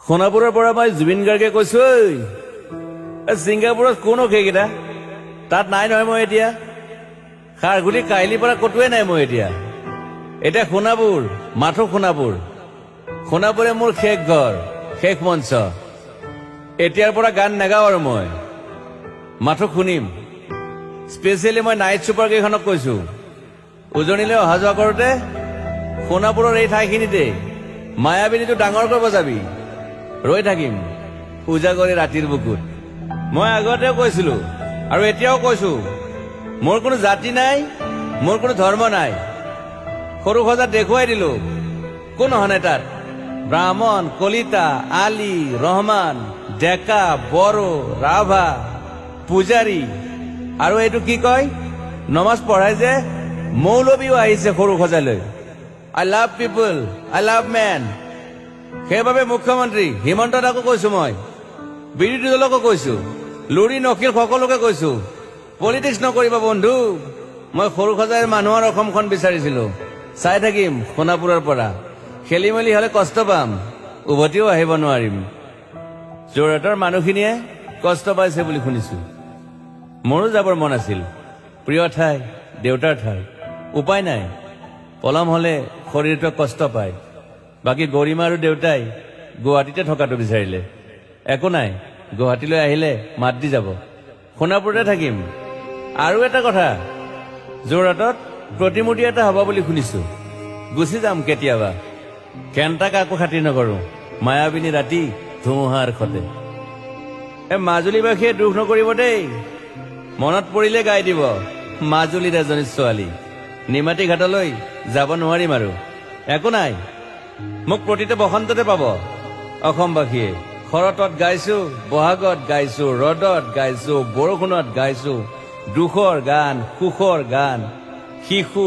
সোণাপুৰৰ পৰা মই জুবিন গাৰ্গে কৈছো, ছিংগাপুৰত কোন সেইকেইটা তাত নাই নহয়। মই এতিয়া খাৰঘুলি কাহিলীৰ পৰা কতোৱে নাই। মই এতিয়া সোণাপুৰ, মাথো সোণাপুৰ। সোণাপুৰে মোৰ শেষ ঘৰ, শেষ মঞ্চ। এতিয়াৰ পৰা গান নাগাওঁ আৰু মই মাথো শুনিম। স্পেচিয়েলি মই নাইট ছুপাৰ কেইখনক কৈছো, উজনিলৈ অহা যোৱা কৰোতে সোণাপুৰৰ এই ঠাইখিনিতে মায়াবিনীটো ডাঙৰকৈ বজাবি। ৰৈ থাকিম উজাগৰে ৰাতিৰ বুকুত। মই আগতেও কৈছিলো আৰু এতিয়াও কৈছো, মোৰ কোনো জাতি নাই, মোৰ কোনো ধৰ্ম নাই। সৰু সজাত দেখুৱাই দিলো কোন হনে তাত ব্ৰাহ্মণ, কলিতা, আলী, ৰহমান, ডেকা, বড়ো, ৰাভা, পূজাৰী আৰু এইটো কি কয় নমাজ পঢ়াই যে মৌলবীও আহিছে সৰু সজালৈ। I love people, I love man. সেইবাবে মুখ্যমন্ত্ৰী হিমন্ত দাকো কৈছো, মই বিৰোধী দলকো কৈছো, লুৰি নকিল সকলোকে কৈছো, পলিটিক্স নকৰিবা বন্ধু। মই সৰু সজাইৰ মানুহৰ অসমখন বিচাৰিছিলো। চাই থাকিম সোণাপুৰৰ পৰা। খেলি মেলি হলে কষ্ট পাম, উভতিও আহিব নোৱাৰিম। যোৰহাটৰ মানুহখিনিয়ে কষ্ট পাইছে বুলি শুনিছো। মোৰো যাবৰ মন আছিল। প্ৰিয় ঠাই, দেউতাৰ ঠাই। উপায় নাই, পলম হলে শৰীৰটোৱে কষ্ট পায়। বাকী গৰিমা আৰু দেউতাই গুৱাহাটীতে থকাটো বিচাৰিলে। একো নাই, গুৱাহাটীলৈ আহিলে মাত দি যাব। সোণাপুৰতে থাকিম। আৰু এটা কথা, যোৰহাটত প্ৰতিমূৰ্তি এটা হ'ব বুলি শুনিছো। গুচি যাম কেতিয়াবা। কেণ্টা কাকো খাতিৰ নকৰো। মায়াবিনী ৰাতি ধুমুহাৰ সতে। মাজুলীবাসীয়ে দুখ নকৰিব দেই। মনত পৰিলে গাই দিব মাজুলীৰ এজনী ছোৱালী। নিমাতী ঘাটলৈ যাব নোৱাৰিম আৰু। একো নাই, মোক প্ৰতিটো বসন্ততে পাব অসমবাসীয়ে। শৰতত গাইছো, বহাগত গাইছো, ৰ'দত গাইছো, বৰষুণত গাইছো। দুখৰ গান, সুখৰ গান, শিশু